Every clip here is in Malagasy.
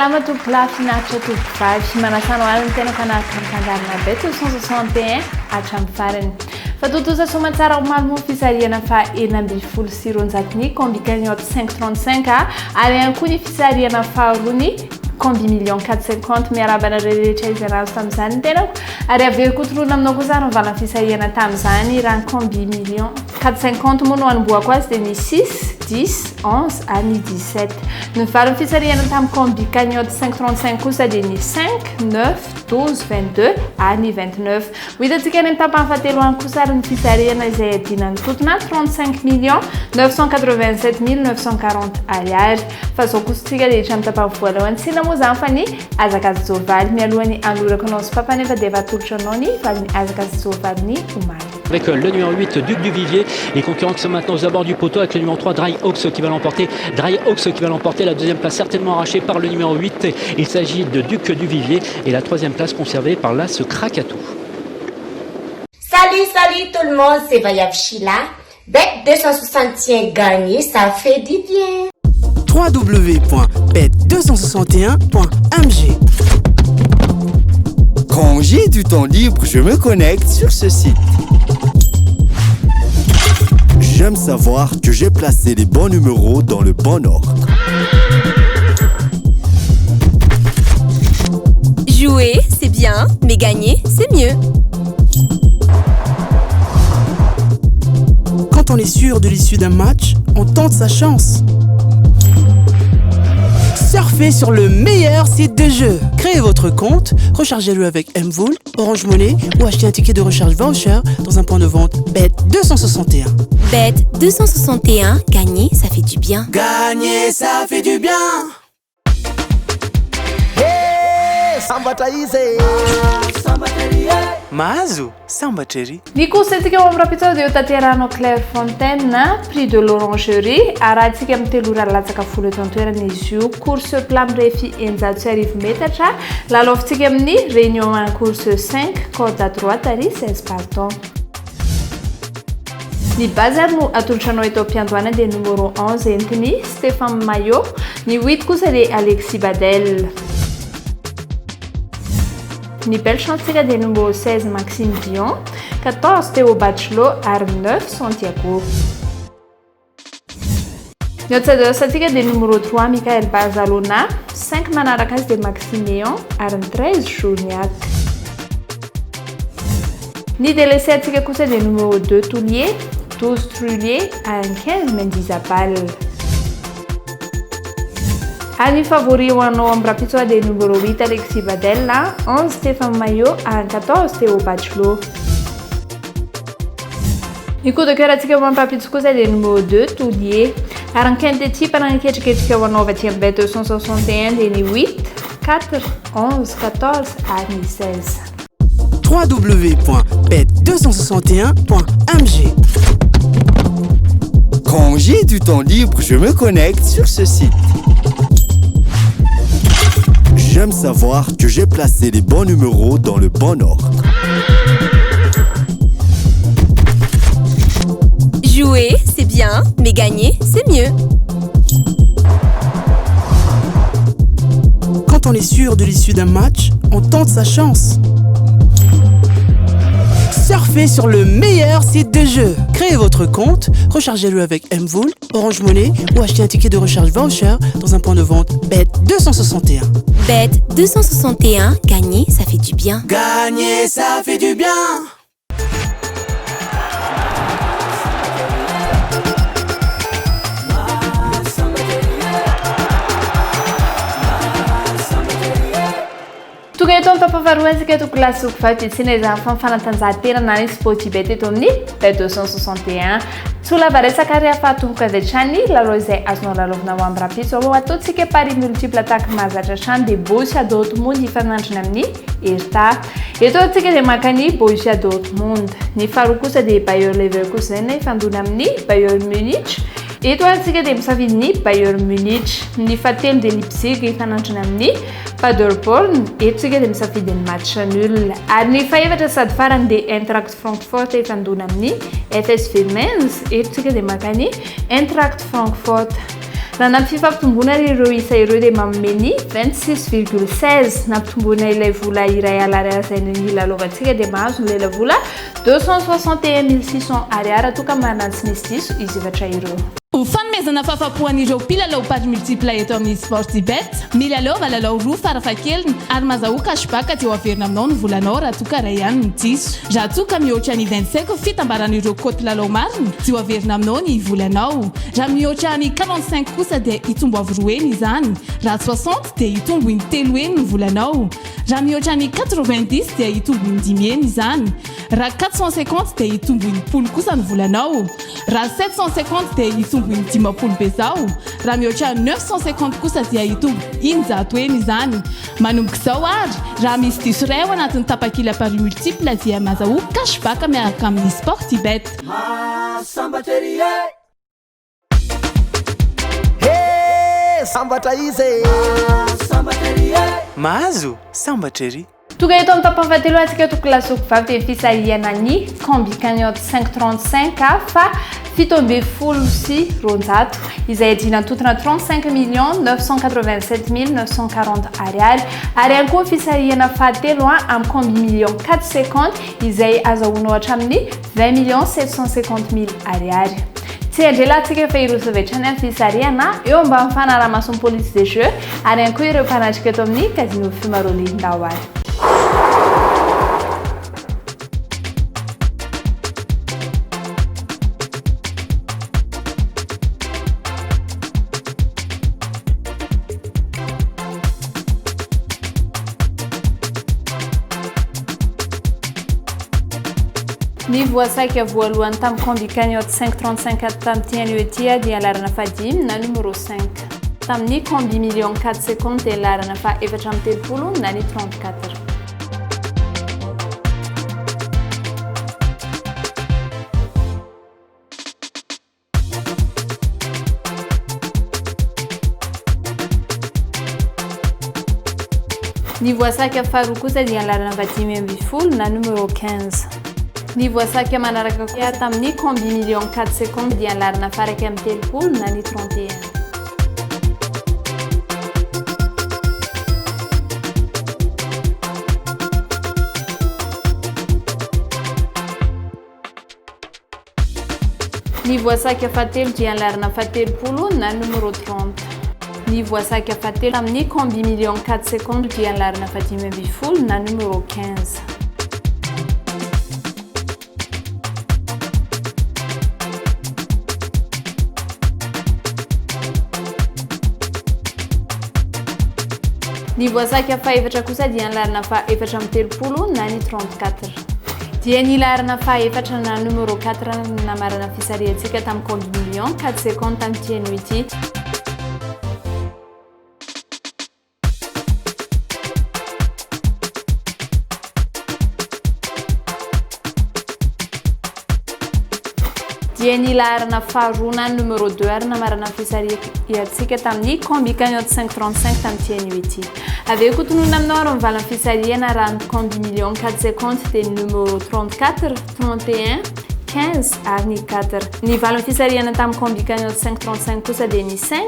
Salama tompolahy finaritra tovovavy manasana hoany ny tena fanaritra mitangarina be 261 hatramin'ny farany. Fatotoza somatsara omaly fisarihana fa 970 combi cagnotte 535 ary ihany koa ny fisarihana faharoany combi million 450 miarabana rehetra izanazo tamin'izany ny tenako ary avery kotorona aminao koa zany mivala fisarihana tamin'izany raha combi million 450 moa no anomboako azy dia ny 6 10 11 any 17 ny variny fisarihana tamin'ny combi cagnotte 535 kosa dia ny 5 9 12 22 any 29 ho hitantsika any amin'ny tapany fahatelo any kosa ary ny fisarihana izay adinany totona 35 million 987 940 ariary fa zao kosatsika rehetra amin'ny tapany voalohany sina moa zany fa ny azakazy jovaly mialohany anorako anao sy papa nefa dia vatolotra anao ny valiny azakazy jovaly ny omaly. Avec le numéro 8 Duc du Vivier et concurrence maintenant aux abords du poteau avec le numéro 3 Dry Hawks qui va l'emporter. Dry Hawks qui va l'emporter, la deuxième place certainement arrachée par le numéro 8. Il s'agit de Duc du Vivier et la troisième place conservée par l'As Krakatou. Salut tout le monde, c'est Vayav Sheila. Bet 261 gagné, ça fait du bien. www.bet261.mg. Quand j'ai du temps libre, je me connecte sur ce site. J'aime savoir que j'ai placé les bons numéros dans le bon ordre. Jouer, c'est bien, mais gagner, c'est mieux. Quand on est sûr de l'issue d'un match, on tente sa chance. Surfez sur le meilleur site de jeu. Créez votre compte, rechargez-le avec Mvool, Orange Money ou achetez un ticket de recharge voucher dans un point de vente Bet261. Bet261, gagner, ça fait du bien. Gagner, ça fait du bien. Mahazo sambatrery ny kosatsika eo amin'ny rapitao dia eo tanterahana Claire Fontaine prix de l'orangerie arahantsika amin'ny telo ora latsaka folo eto antoerana izy io course plam refi enjato sy arivo metatra lalaovintsika amin'ny réunion 1 course 5 corde à droite ary 16 parton. Ny base ary no atolotranao eto am-piandohana dia numéro 11 entiny Stéphane Maillot, ny 8 kosa dia Alexis Badel. Ny belle chance des numéro 16 Maxime Dion, 14 Théo Bachelot, ary 9 Santiago. Ny atsadsatsika des numéro 3 Michael Bazalona, 5 manaraka azy dia Maxime Léon, ary 13 Journiac. Ny délaissé atsika kosa des numéro 2 Toulier, 12 Trullier, ary 15 Mendizabal. Any favori ho anao amin'ny rapitsoa dia numéro 8 Alexis Badel, 11 Stéphane Maillot ary 14 Théo Bachelot. Ny coup de cœur atsika ho amin'ny rapitso kosa dia numéro 2 Toulier ary ny quinte type naniketriketrika ho anao aty amin'ny Bet261 dia ny 8 4 11 14 ary ny 16. www.bet261.mg. Quand j'ai du temps libre, je me connecte sur ce site. J'aime savoir que j'ai placé les bons numéros dans le bon ordre. Jouer, c'est bien, mais gagner, c'est mieux. Quand on est sûr de l'issue d'un match, on tente sa chance. Surfez sur le meilleur site de jeu. Créez votre compte, rechargez-le avec Mvool, Orange Money ou achetez un ticket de recharge voucher dans un point de vente Bet261. Bet261, gagner, ça fait du bien. Gagner, ça fait du bien. Tonga eto amin'ny tampafaroa asika eto klasy okovaty izany fantanjahantena na ny sportibet eto amin'ny Bet261 solava resaka ary ahafahatomboka avy hatrany lalao izay azonao lalaovina ho amin'ny rapitso ao ataontsika pari multiple attaque mahazatra hatrany dia Borussia Dortmund hifanandrina amin'ny Hertha. Eto antsika dia maka ny Borussia Dortmund, ny faharoa kosa dia Bayer Leverkusen hifandona amin'ny Bayern Munich. Eto antsika dia misafidy ny Bayern Munich, ny fahatelo dia Leipzig hifanandrina amin'ny Paderborn. Eto tsika dia misafidy ny match nul ary ny fahaefatra sady farany dia Eintracht Frankfurt hifandona amin'ny FSV Mainz. Eto tsika dia maka ny Eintracht Frankfurt. raha nampifampitomboana ireo isa ireo dia mameny 26,16 nampitomboana ilay vola iray alary zay nilalaovantsika dia mahazo ilay vola 261 600 ariary toka manano tsy misy diso izy efatra ireo. Ho fanomezana fahafapohan'ireo mpilalao page multiple eto amin'ny Sportybet, milalao valalao roa farafahakeliny ary mazahoaka cashback eo averina aminao ny volanao raha toa ka ray ihany ny diso. Raha toa ka mihoatra ny 25 fitambaran'ireo koty lalao marina dia averina aminao ny volanao. Raha mihoatra ny 45 kosa dia hitombo avy 2 izany. Raha 60 dia hitombo ny 3 ny volanao. Raha mihoatra ny 90 dia hitombo ny 10 izany. Raha 450 dia hitombo ny 10 kosa ny volanao. Raha 750 dia hitombo ny 10 bezao. Raha mihoatra 950 kosa dia hitombo 100 izany. Manomboka izao ary raha misy diso iray ao anatin'ny tapakila pari multiple dia mazahoaka cashback miaraka amin'ny Sportybet. Sambatra izy mahazo sambatra ery. Toka eto amin'ny tapafatelo antsika toko lasoko vavy dia fisahihana ny combi cagnotte 535 fa 7 sy ronjato izay adrina totona 35 987 940 ariary ihany koa fisahihana fahatelo amin'ny combi 450 izay azahoanao hatramin'ny 20 750 ariary. Tsy andrelantsika efa ireo zavetrany amin'ny fisarihana eo mba mifanaraha-mason'ny police de jeu ary ihany koa ireo mpanatrika eto amin'ny casino Fumaroli Ndawary. Ny voasaiky voalohany tamin'ny combi cagnotte 535 tamin'ity anio ety dia alarana fadimy na numéro 5. Tamin'ny combi 450 dia alarana fa 430 na ny 34. Ny voasaiky faharoa kosa dia alarana fadimy ambin'ny folo na numéro 15. Ny voasaiky manaraka koa tamin'ny combi 450 dia alarana faraka amin'ny telopolo na ny 31. Ny voasaiky fahatelo dia alarana fahatelopolo na numéro 30. Ny voasaiky fahatelo tamin'ny combi 450 dia alarana fadimy ambin'ny folo na numéro 15. Ny voasaiky fahaefatra kosa dia alarana fa 430 na ny 34. Dia ny alarana fa 4 na numéro 4 namarana fisariantsika tamin'ny combi 450 tamin'ity anio ity. Dia ny alarana faharoa na numéro 2 ary namarana fisariantsika tamin'ny combi cagnotte 535 tamin'ity anio ity. Aveo kotonona aminao ary mivalan'ny fisarihana raha ny combi 450 dia ny numéro 34, 31, 15 ary ny 4. Ny valan'ny fisarihana tamin'ny combi cagnotte 535 kosa dia ny 5,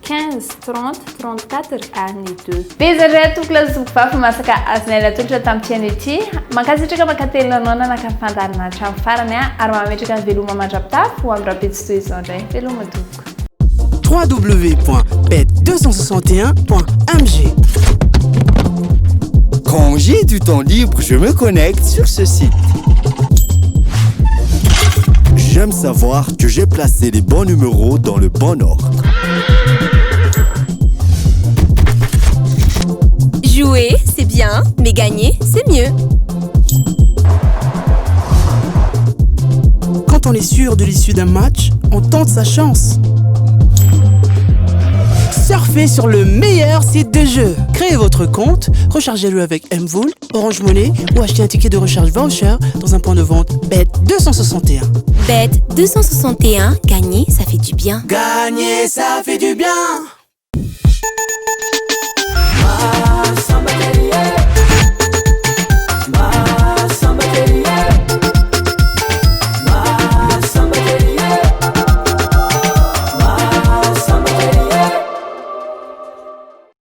15, 30, 34 ary ny 2. Bezarray toko lasoko vafy masaka azonay natolotra tamin'ity anio ity. Mankasitraka makatelona anao nanaka-fandarina hatramin'ny farany ary mametraka ny veloma mandrapitafy ho amin'ny rapetsy toy izao indray. Veloma tompoko. www.bet261.mg. Quand j'ai du temps libre, je me connecte sur ce site. J'aime savoir que j'ai placé les bons numéros dans le bon ordre. Jouer, c'est bien, mais gagner, c'est mieux. Quand on est sûr de l'issue d'un match, on tente sa chance. Surfez sur le meilleur site de jeu. Créez votre compte, rechargez-le avec Mvoul, Orange Money ou achetez un ticket de recharge voucher dans un point de vente Bet261. Bet261, gagner, ça fait du bien. Gagner, ça fait du bien.